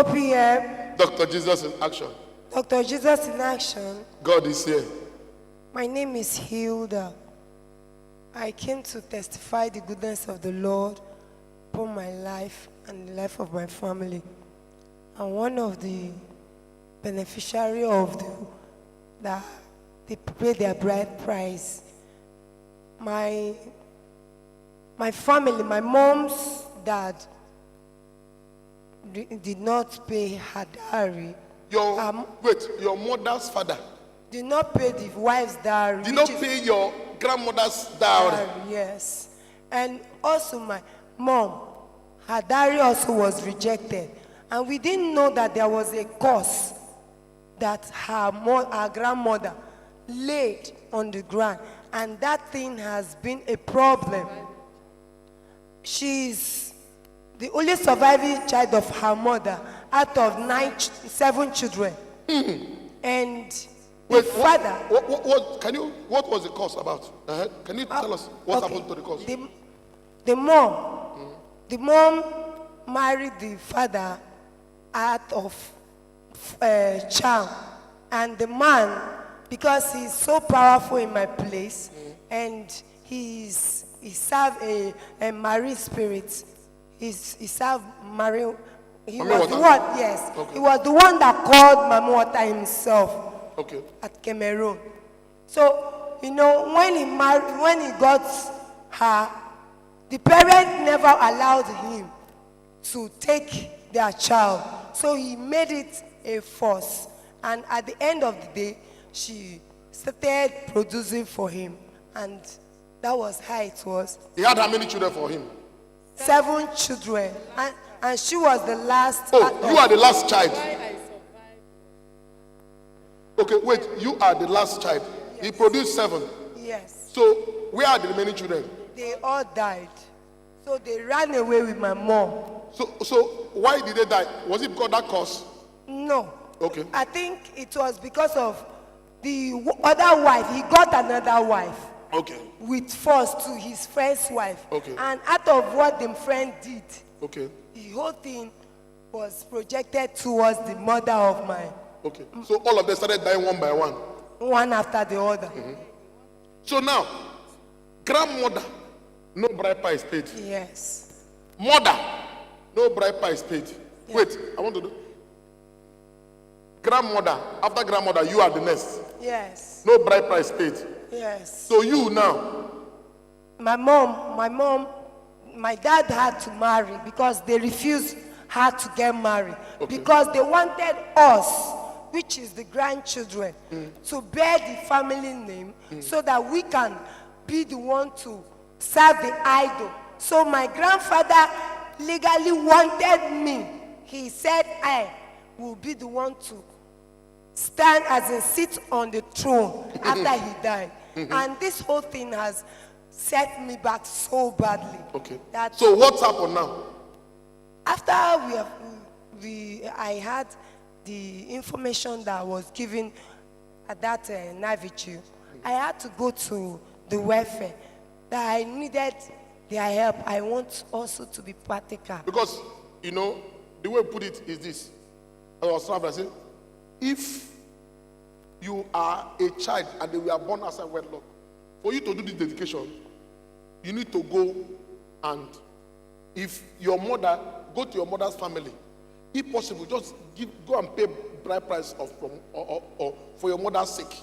OPM. Dr. Jesus in action. Dr. Jesus in action. God is here. My name is Hilda. I came to testify the goodness of the Lord upon my life and the life of my family. I'm one of the beneficiary of that they pay their bride price. My family, my mom's dad did not pay her dowry. Your mother's father did not pay the wife's dowry. Did not pay your grandmother's dowry. Yes. And also my mom, her dowry also was rejected. And we didn't know that there was a curse that her grandmother laid on the ground. And that thing has been a problem. She's the only surviving child of her mother out of 7 children. And Wait, father. What was the cause about? Can you tell us what happened to the cause? The mom married the father out of charm, and the man, because he's so powerful in my place, and he served a marine spirit. He served marine. He was the one. Yes, okay. He was the one that called Mama Water himself. Okay. At Cameroon. So, when he got her, the parents never allowed him to take their child. So he made it a force. And at the end of the day, she started producing for him. And that was how it was. He had how many children for him? 7 children. And she was the last. Oh, you are the last child. Okay, wait, you are the last child. Yes. He produced 7. Yes. So, where are the remaining children? They all died. So they ran away with my mom. So why did they die? Was it because of that cause? No. Okay. I think it was because of the other wife. He got another wife. Okay. With force to his friend's wife. Okay. And out of what the friend did, okay, the whole thing was projected towards the mother of mine. Okay. So all of them started dying one by one. One after the other. Mm-hmm. So now, grandmother, no bride price paid. Yes. Mother, no bride price paid. Yeah. Wait, I want to do. Grandmother, after grandmother, you are the next. Yes. No bride price paid. Yes. So you now. My dad had to marry because they refused her to get married. Okay. Because they wanted us, which is the grandchildren, to bear the family name so that we can be the one to serve the idol. So my grandfather legally wanted me. He said I will be the one to stand as a sit on the throne after he died. And this whole thing has set me back so badly. Okay. So what's happened now? After I had the information that was given at that night vigil, I had to go to the welfare that I needed their help. I want also to be practical. Because, the way I put it is this. I was trying to say, if you are a child and you are born outside wedlock, for you to do this dedication, you need to go and, if your mother, go to your mother's family. If possible, just go and pay bride price or for your mother's sake.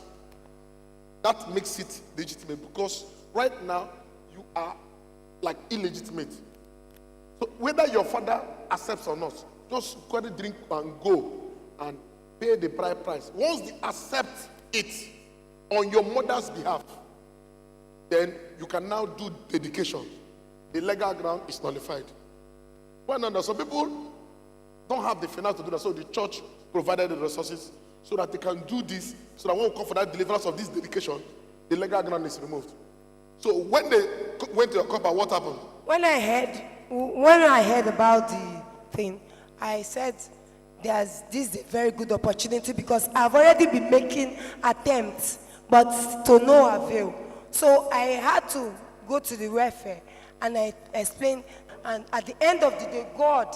That makes it legitimate, because right now you are like illegitimate. So whether your father accepts or not, just go and drink and go and pay the bride price. Once they accept it on your mother's behalf, then you can now do dedication. The legal ground is nullified. Well, no, some people don't have the finance to do that, so the church provided the resources so that they can do this, so that when we come for that deliverance of this dedication, the legal ground is removed. So when they went to your compound, what happened? When I heard about the thing, I said, this is a very good opportunity, because I've already been making attempts, but to no avail. So I had to go to the welfare and I explained, and at the end of the day, God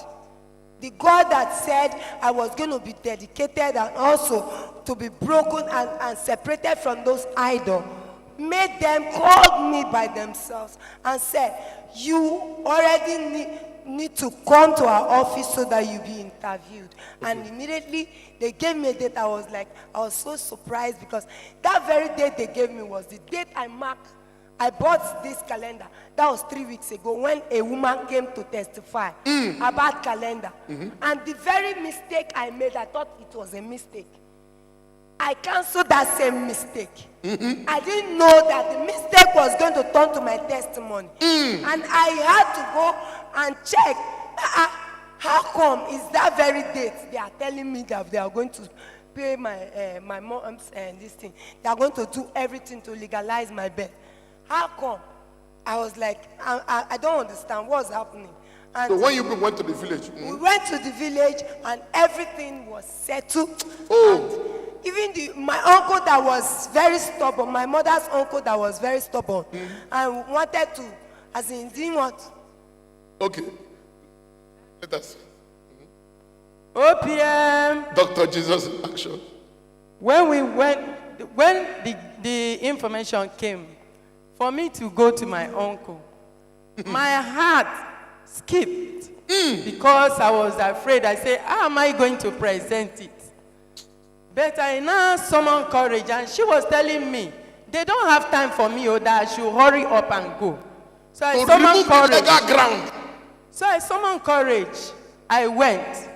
the God that said I was going to be dedicated and also to be broken and separated from those idols, made them call me by themselves and said, you already need to come to our office so that you be interviewed. Okay. And immediately they gave me a date. I was so surprised because that very date they gave me was the date I marked. I bought this calendar. That was 3 weeks ago when a woman came to testify about calendar. And the very mistake I made, I thought it was a mistake. I canceled that same mistake. I didn't know that the mistake was going to turn to my testimony. And I had to go and check. How come is that very date they are telling me that they are going to pay my mom's this thing. They are going to do everything to legalize my birth. How come? I was like, I don't understand what's happening. And so when you went to the village? We went to the village and everything was settled. And even my uncle that was very stubborn, my mother's uncle that was very stubborn, and wanted to, as in, didn't want. Okay. Let us. OPM. Dr. Jesus in action. When the information came, for me to go to my uncle, my heart skipped because I was afraid. I said, how am I going to present it? But I now summoned courage, and she was telling me, they don't have time for me, or that I should hurry up and go. So I summoned courage. So I summoned courage. I went.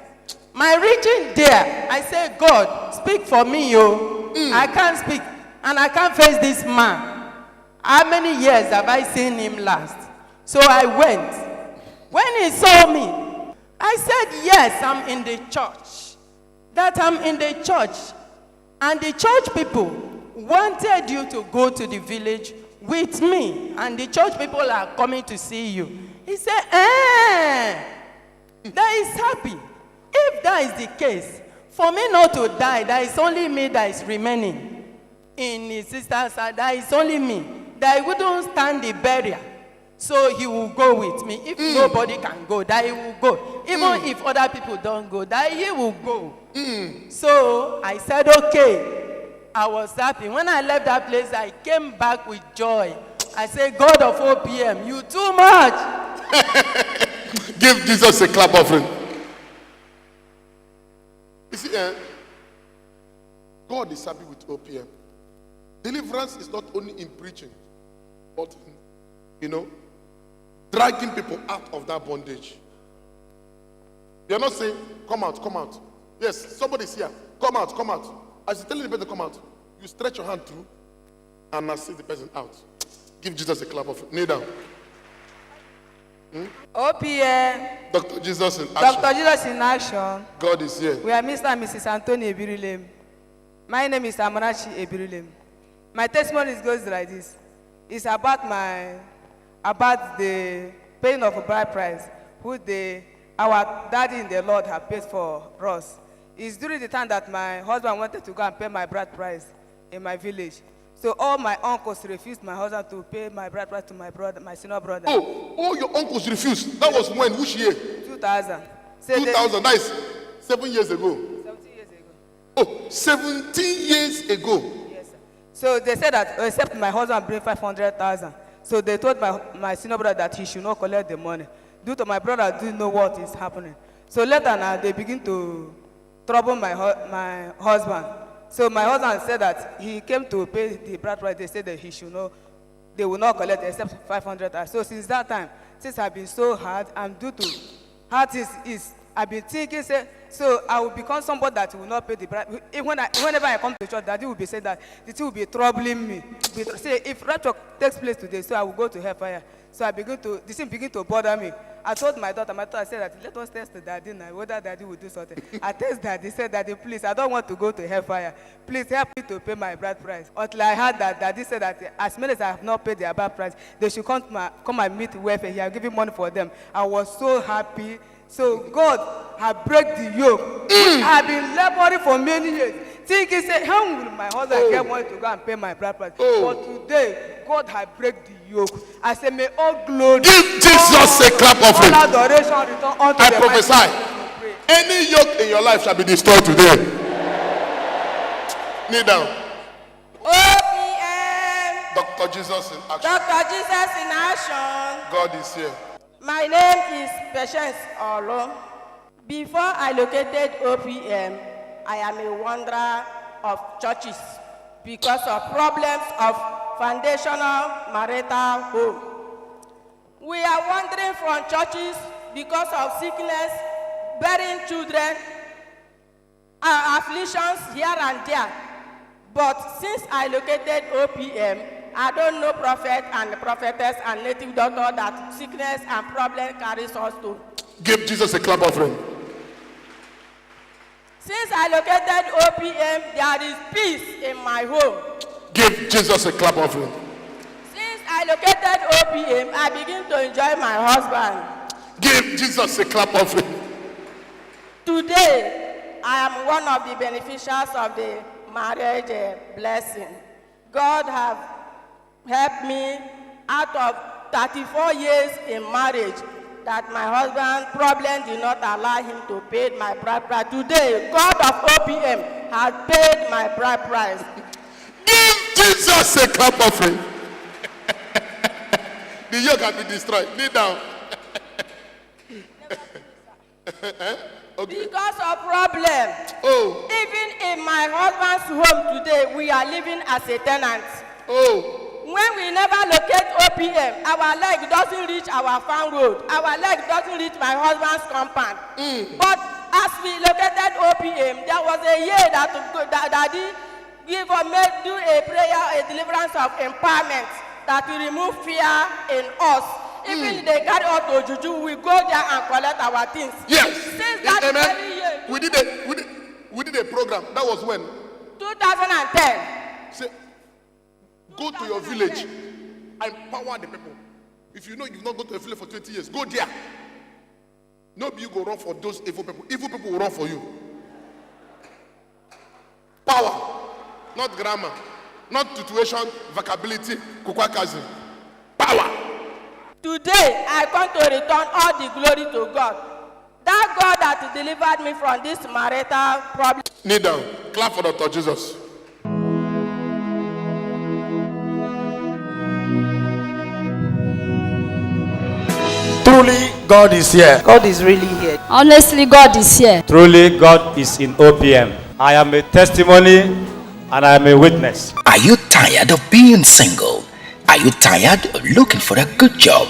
My reaching there, I said, God, speak for me, yo. I can't speak, and I can't face this man. How many years have I seen him last? So I went. When he saw me, I said, yes, I'm in the church. That I'm in the church. And the church people wanted you to go to the village with me. And the church people are coming to see you. He said, that is happy. If that is the case, for me not to die, that is only me that is remaining in his sister's side. That is only me. That he wouldn't stand the barrier. So he will go with me. If nobody can go, that he will go. Even if other people don't go, that he will go. So I said, okay. I was happy. When I left that place, I came back with joy. I said, God of OPM, you too much. Give Jesus a clap offering. You see, God is happy with OPM. Deliverance is not only in preaching, but in, dragging people out of that bondage. You're not saying, come out, come out. Yes, somebody's here. Come out, come out. As you tell the person to come out, you stretch your hand through and assist the person out. Give Jesus a clap of kneel down. OPM. Dr. Jesus in action. Dr. Jesus in action. God is here. We are Mr. and Mrs. Anthony Ebirilem. My name is Amarachi Ebirilem. My testimony goes like this. It's about the paying of a bride price, our daddy in the Lord have paid for us. It's during the time that my husband wanted to go and pay my bride price in my village. So all my uncles refused my husband to pay my bride price to my brother, my senior brother. Oh, all your uncles refused. That was when? Which year? 2000. 2000, nice. 7 years ago. 17 years ago. Oh, 17 years ago. Yes, sir. So they said that except my husband bring 500,000. So they told my senior brother that he should not collect the money. Due to my brother didn't know what is happening. So later now they begin to trouble my husband. So my husband said that he came to pay the bride price. They said that they will not collect except 500,000. So since that time, since I've been so hard, and due to hard is I've been thinking, so I will become somebody that will not pay the bride. Whenever I come to church, Daddy will be saying that the thing will be troubling me. Say if rapture takes place today, so I will go to hellfire. So this thing begin to bother me. I told my daughter said that let us test Daddy now, whether Daddy will do something. I test Daddy, said Daddy, please, I don't want to go to hellfire. Please help me to pay my bride price. Until I heard that Daddy said that as many as I have not paid their bride price, they should come and meet welfare. He has given money for them. I was so happy. So God has break the yoke. I have been laboring for many years. Thinking, say, how will my husband get money to go and pay my bride price? But today, God has break the yoke. I say, may all glory. Give Jesus a clap offering. All adoration return unto I the prophesy. Any yoke in your life shall be destroyed today. Kneel down. OPM. Dr. Jesus in action. Dr. Jesus in action. God is here. My name is Patience Olo. Before I located OPM, I am a wanderer of churches because of problems of foundational marital home. We are wandering from churches because of sickness, bearing children, afflictions here and there. But since I located OPM, I don't know prophet and prophetess and native doctor that sickness and problem carries us to. Give Jesus a clap offering. Since I located OPM, there is peace in my home. Give Jesus a clap offering. Since I located OPM, I begin to enjoy my husband. Give Jesus a clap offering. Today, I am one of the beneficiaries of the marriage blessing. God have helped me out of 34 years in marriage that my husband's problem did not allow him to pay my bride price. Today, God of OPM has paid my bride price. Give Jesus a clap offering. The yoke can be destroyed. Kneel down. Okay. Because of problem. Oh. Even in my husband's home today, we are living as a tenant. Oh. When we never locate OPM, our leg doesn't reach our farm road. Our leg doesn't reach my husband's compound. But as we located OPM, there was a year that Daddy give or do a prayer, a deliverance of empowerment that will remove fear in us. Even they carry us to Juju, we go there and collect our things. Yes. Since that very year, We did a program. That was when? 2010. Say, go to your village. Empower the people. If you know you've not gone to a village for 20 years, go there. Nobody you go run for those evil people. Evil people will run for you. Power, not grammar, not situation, vocability, kukwakazi. Power. Today, I come to return all the glory to God. That God that delivered me from this marital problem. Kneel down. Clap for Dr. Jesus. Truly, God is here. God is really here. Honestly, God is here. Truly, God is in OPM. I am a testimony and I am a witness. Are you tired of being single? Are you tired of looking for a good job?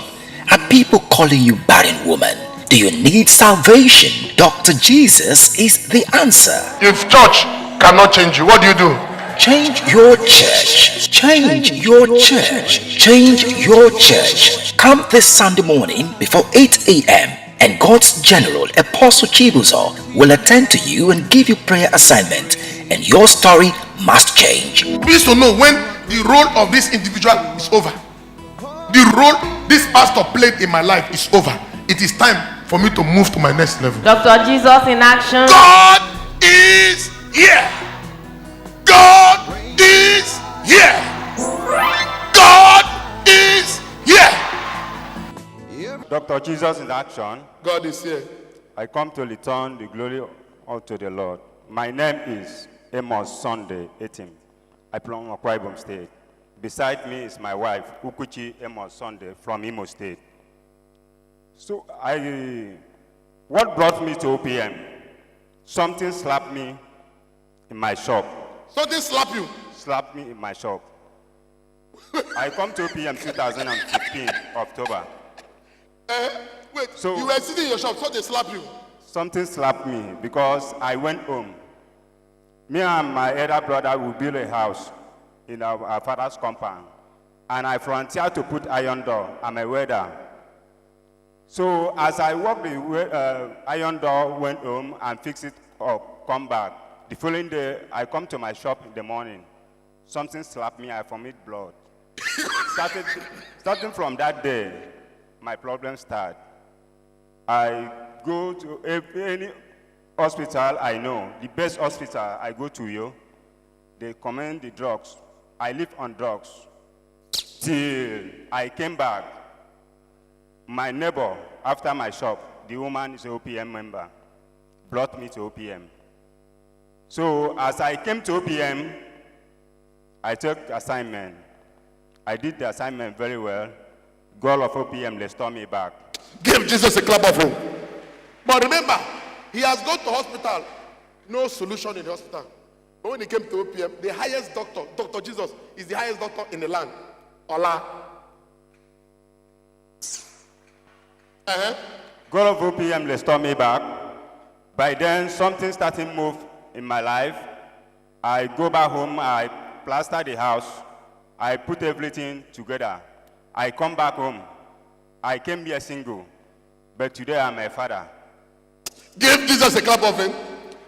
Are people calling you barren woman? Do you need salvation? Dr. Jesus is the answer. If church cannot change you, what do? Change your church. Change your church. Change your church. Come this Sunday morning before 8 a.m. and God's General Apostle Chibuzo will attend to you and give you prayer assignment, and your story must change. Please to know when the role of this individual is over. The role this pastor played in my life is over. It is time for me to move to my next level. Dr. Jesus in action. God is here. God is here. God is here. Dr. Jesus in action. God is here. I come to return the glory unto the Lord. My name is Amos Sunday Etim. I belong to Akwa Ibom State. Beside me is my wife, Ukuchi Amos Sunday from Imo State. So what brought me to OPM? Something slapped me in my shop. Something slap you. Slapped me in my shop. I come to OPM 2015, October. Wait, So- you were sitting in your shop, so they slap you. Something slapped me because I went home. Me and my elder brother will build a house in our father's compound. And I volunteered to put iron door. I'm a welder. So as I walked the iron door, went home and fixed it up, come back. The following day, I come to my shop in the morning. Something slapped me, I vomit blood. Starting from that day, my problems start. I go to any hospital I know, the best hospital, I go to you. They commend the drugs. I live on drugs. Till I came back. My neighbor, after my shop, the woman is an OPM member, brought me to OPM. So as I came to OPM, I took assignment. I did the assignment very well. God of OPM restored me back. Give Jesus a clap of him. But remember, he has gone to hospital. No solution in the hospital. But when he came to OPM, the highest doctor, Dr. Jesus, is the highest doctor in the land. Allah. God of OPM restored me back. By then, something started to move in my life. I go back home, I plaster the house, I put everything together. I come back home. I came here single, but today I'm a father. Give Jesus a clap of him.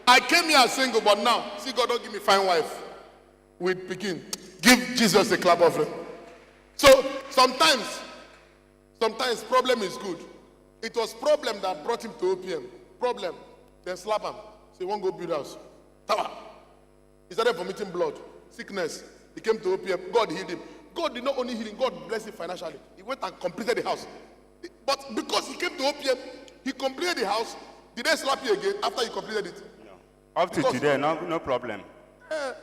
I came here single, but now, see, God don't give me fine wife with Pekin. Give Jesus a clap of him. So sometimes problem is good. It was problem that brought him to OPM. Problem. Then slap him. Say, won't go build house. Tower. He started vomiting blood, sickness. He came to OPM. God healed him. God did not only heal him, God blessed him financially. He went and completed the house. But because he came to OPM, he completed the house. Did they slap you again after he completed it? No. Up to today, no problem.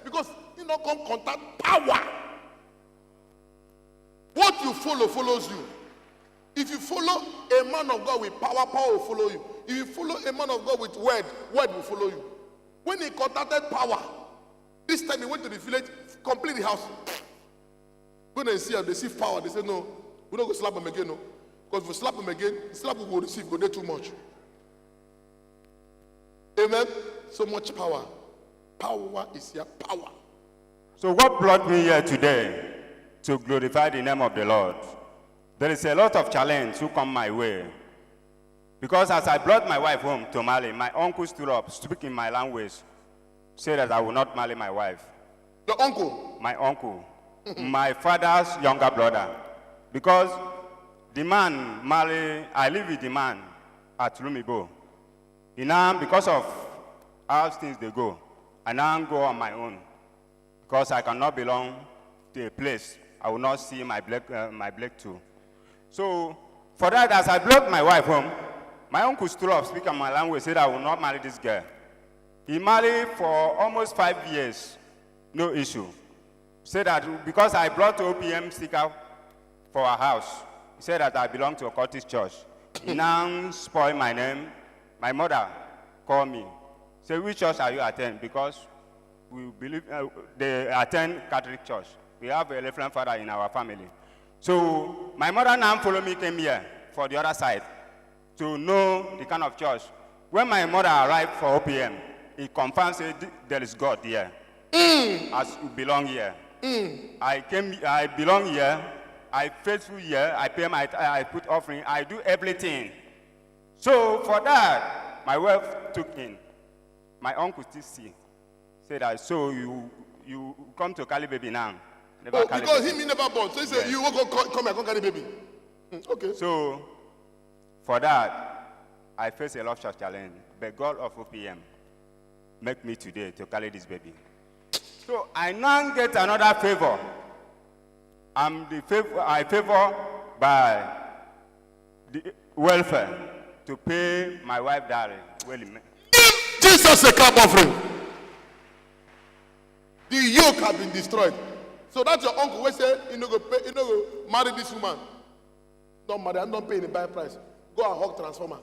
Because you don't come contact power. What you follow follows you. If you follow a man of God with power, power will follow you. If you follow a man of God with word, word will follow you. When he contacted power, this time he went to the village, complete the house. When they see him, they see power. They say, no, we're not going to slap him again, no. Because if we slap him again, the slap we will receive, go there too much. Amen? So much power. Power is here, power. So what brought me here today? To glorify the name of the Lord. There is a lot of challenge who come my way. Because as I brought my wife home to marry, my uncle stood up, speaking my language, said that I will not marry my wife. Your uncle? My uncle. My father's younger brother. Because the man I live with the man at Lumibo. Now, because of how things they go, I now go on my own. Because I cannot belong to a place. I will not see my black too. So, for that, as I brought my wife home, my uncle stood up, speaking my language, said I will not marry this girl. He married for almost 5 years, no issue. Said that because I brought the OPM sticker for our house, he said that I belong to a Scottish church. He now spoiled my name. My mother called me, said, which church are you attending? Because we believe they attend Catholic church. We have a Reverend Father in our family. So my mother now followed me, came here for the other side to know the kind of church. When my mother arrived for OPM, he confirmed, said, there is God here. As you belong here. I belong here. I faithful here. I pay I put offering. I do everything. So for that, my wife took in. My uncle still see. Said that, so you come to carry baby now. Never because baby. He never born. So he said, you will go come and carry baby. Okay. So for that, I face a lot of challenge. But God of OPM make me today to carry this baby. So I now get another favor. I favor by the welfare to pay my wife dowry. Jesus a clap offering. The yoke has been destroyed. So that's your uncle. We say you know go marry this woman. Don't marry. I don't pay any buy price. Go and hug transformer.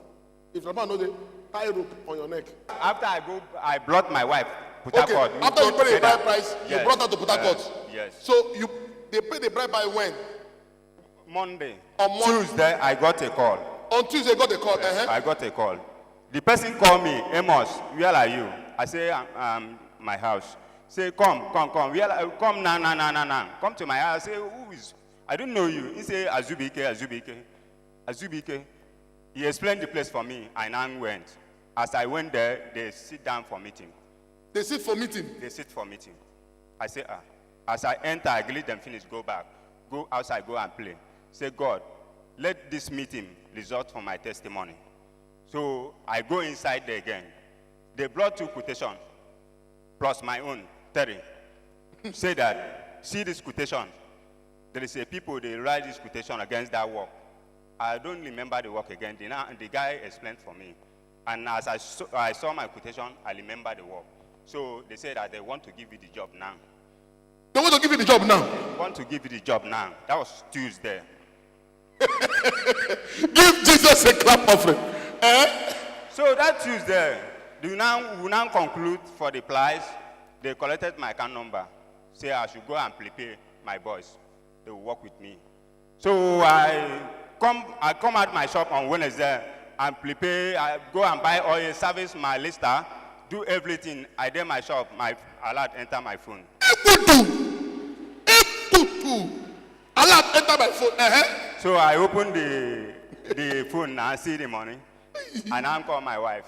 If your man know the tie rope on your neck. After I brought my wife. Okay. After you pay the bride price, yes. You brought her to Port Harcourt. Yes. So they pay the bride by when? Monday. On Tuesday, I got a call. On Tuesday, you got a call. Yes, I got a call. The person called me, Amos, where are you? I say, my house. Say, come. Come now. Come to my house. I say, who is? I don't know you. He say, Azubike. He explained the place for me. I now went. As I went there, they sit down for meeting. They sit for meeting? They sit for meeting. I say, As I enter, I greet them, finish, go back. Go outside, go and play. Say, God, let this meeting result from my testimony. So I go inside there again. They brought 2 quotations, plus my own, 3. Say that, see this quotation. There is a people, they write this quotation against that work. I don't remember the work again. The guy explained for me. And as I saw my quotation, I remember the work. So they said that they want to give you the job now. They want to give you the job now. They want to give you the job now. That was Tuesday. Give Jesus a clap offering. So that Tuesday, we now conclude for the price. They collected my account number. Say I should go and prepare my boys. They will work with me. So I come out my shop on Wednesday and prepare. I go and buy oil, service my lister, do everything. I did my shop. My alert enter my phone. Alert enter my phone. So I open the phone and see the money, and I call my wife.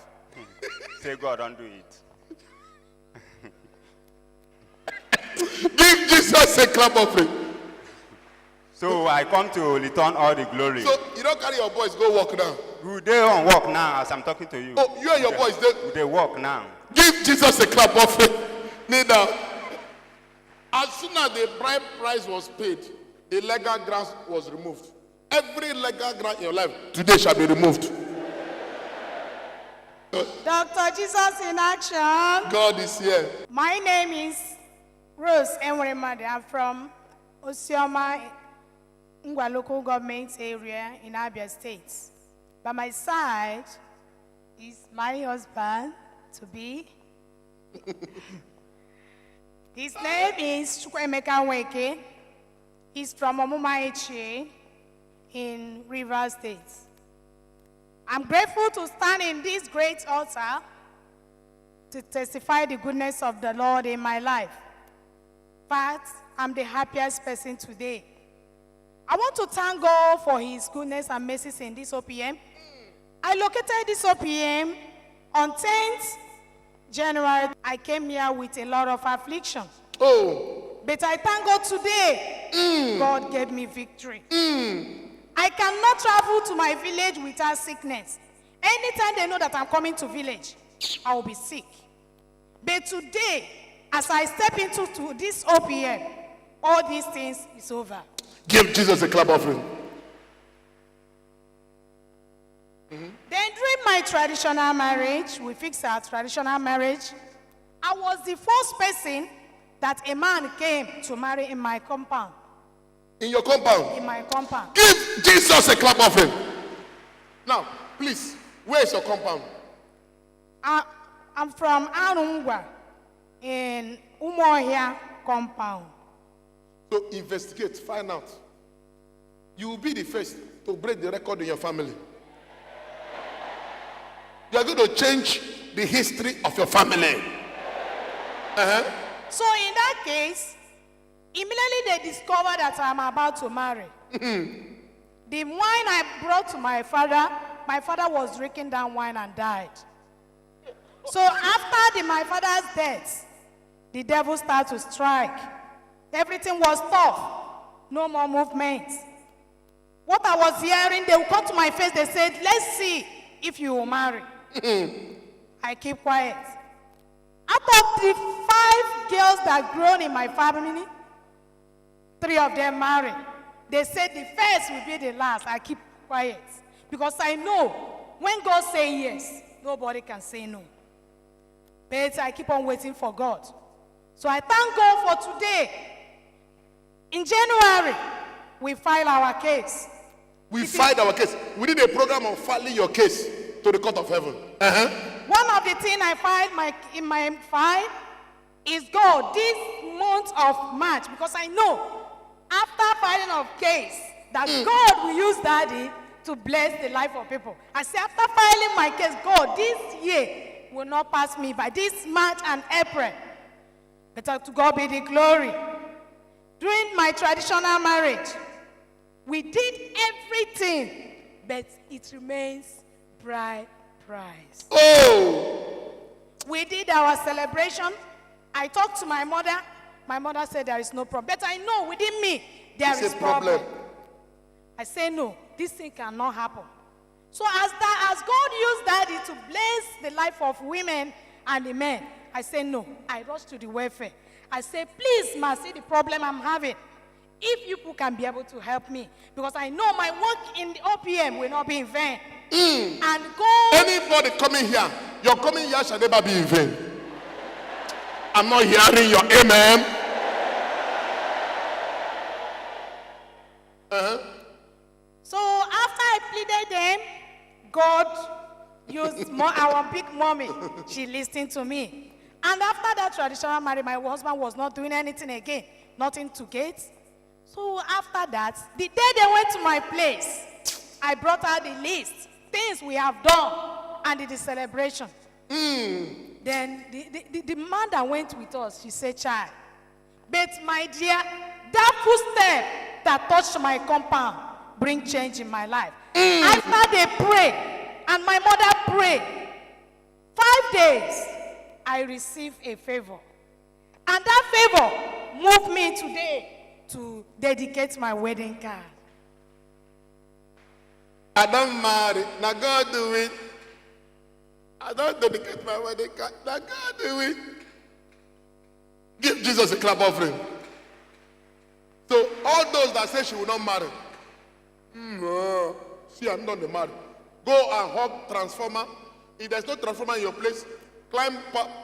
Say, God, don't do it. Give Jesus a clap offering. So I come to return all the glory. So you don't carry your boys, go walk now. They on work now as I'm talking to you. Oh, you and your boys, They work now. give Jesus a clap offering. Kneel down. As soon as the bride price was paid, the legal ground was removed. Every legal ground in your life today shall be removed. Dr. Jesus in action. God is here. My name is Rose Enweremade. I'm from Osioma, Ngwa local government area in Abia State. By my side is my husband to be. His name is Chukwemeka Weke. He's from Omuma Eche in Rivers State. I'm grateful to stand in this great altar to testify the goodness of the Lord in my life. But I'm the happiest person today. I want to thank God for his goodness and mercies in this OPM. I located this OPM on 10th January. I came here with a lot of affliction. Oh. But I thank God today, God gave me victory. I cannot travel to my village without sickness. Anytime they know that I'm coming to village, I will be sick. But today, as I step into this OPM, all these things is over. Give Jesus a clap offering. Then during my traditional marriage, we fixed our traditional marriage. I was the first person that a man came to marry in my compound. In your compound. In my compound. Give Jesus a clap offering. Now, please, where is your compound? I'm from Arungwa in Umohia compound. So investigate, find out. You will be the first to break the record in your family. You are going to change the history of your family. So in that case, immediately they discovered that I'm about to marry. The wine I brought to my father was drinking that wine and died. So after my father's death, the devil started to strike. Everything was tough. No more movement. What I was hearing, they would come to my face, they said, let's see if you will marry. I keep quiet. Out of the 5 girls that grown in my family, 3 of them married. They said the first will be the last. I keep quiet. Because I know when God says yes, nobody can say no. But I keep on waiting for God. So I thank God for today. In January, we filed our case. We filed our case. We did a program on filing your case to the court of heaven. One of the things I filed in my file is God, this month of March, because I know after filing of case that God will use Daddy to bless the life of people. I say after filing my case, God, this year will not pass me by this March and April. But to God be the glory. During my traditional marriage, we did everything, but it remains bride price. Oh! We did our celebration. I talked to my mother. My mother said there is no problem. But I know within me there is problem. I say no, this thing cannot happen. So as God used Daddy to bless the life of women and the men, I say no. I rush to the welfare. I say, please, ma, see the problem I'm having. If you people can be able to help me, because I know my work in the OPM will not be in vain. And God, Anybody coming here, your coming here shall never be in vain. I'm not hearing your amen. so after I pleaded them, God used our big mommy. She listened to me. And after that traditional marriage, my husband was not doing anything again. Nothing to get. So after that, the day they went to my place, I brought out the list, things we have done, and the celebration. Then the man that went with us, she said, child, but my dear, that footstep that touched my compound bring change in my life. After they prayed, and my mother prayed, 5 days, I received a favor. And that favor moved me today to dedicate my wedding card. I don't marry. Now God do it. I don't dedicate my wedding card. Now God do it. Give Jesus a clap offering. So all those that say she will not marry, see, I'm not the marry. Go and hug transformer. If there's no transformer in your place, climb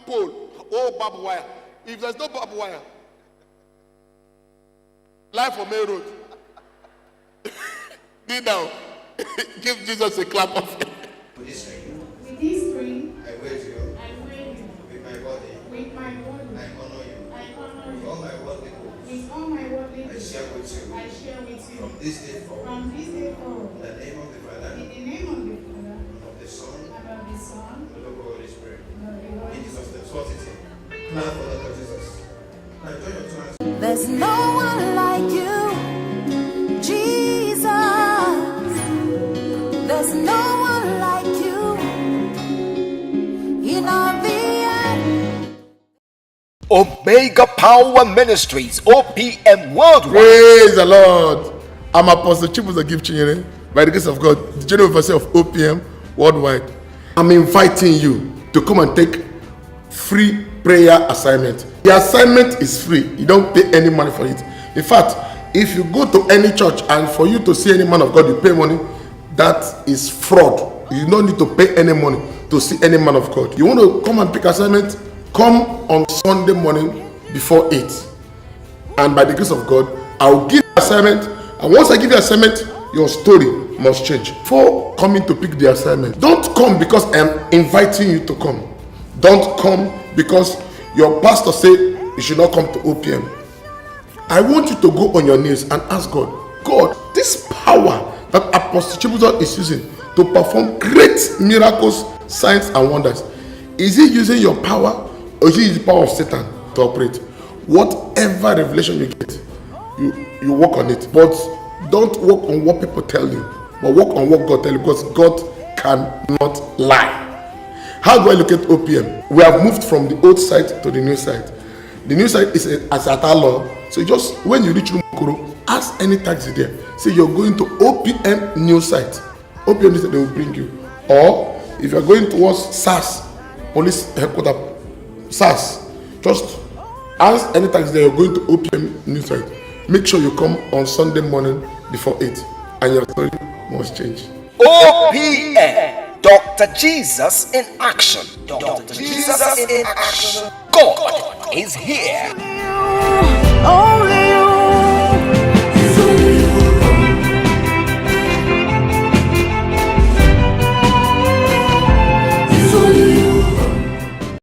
pole, barbed wire. If there's no barbed wire, lie for main road. Kneel down. Give Jesus a clap offering. With this ring, With this ring, I wed you. With my body, I honor you. With honor all my worldly goods, with all my worldly I share with you. share with From this day forward, this day forward. in the name of the Father, In the name of the Father, and of the Son, and of the Son, and of the Holy Spirit. and of the Holy In Jesus' name, sort it in. Clap for the Lord Jesus. Now join your two hands. There's no one like you, Jesus. There's no one like you in all the earth. Omega Power Ministries, OPM Worldwide. Praise the Lord. I'm Apostle Chibuzo Give Chinyere, by the grace of God, the General Overseer of OPM Worldwide. I'm inviting you to come and take free prayer assignment. The assignment is free. You don't pay any money for it. In fact, if you go to any church and for you to see any man of God, you pay money, that is fraud. You don't need to pay any money to see any man of God. You want to come and pick assignment? Come on Sunday morning before 8. And by the grace of God, I will give you assignment. And once I give you assignment, your story must change. Before coming to pick the assignment, don't come because I'm inviting you to come. Don't come because your pastor said you should not come to OPM. I want you to go on your knees and ask God, God, this power that Apostle Chibuzo is using to perform great miracles, signs and wonders, is he using your power or is he using the power of Satan to operate? Whatever revelation you get, you work on it, but don't work on what people tell you, but work on what God tells you, because God cannot lie. How do I look at OPM? We have moved from the old site to the new site. The new site is as at our law. So just when you reach Rumokoro, ask any taxi there. Say you're going to OPM new site. OPM new site, they will bring you. Or if you're going towards SAS, police headquarters, SAS, just ask any taxi there. You're going to OPM new site. Make sure you come on Sunday morning before 8, and your story must change. OPM, Dr. Jesus in action. Dr. Jesus in action. God is here.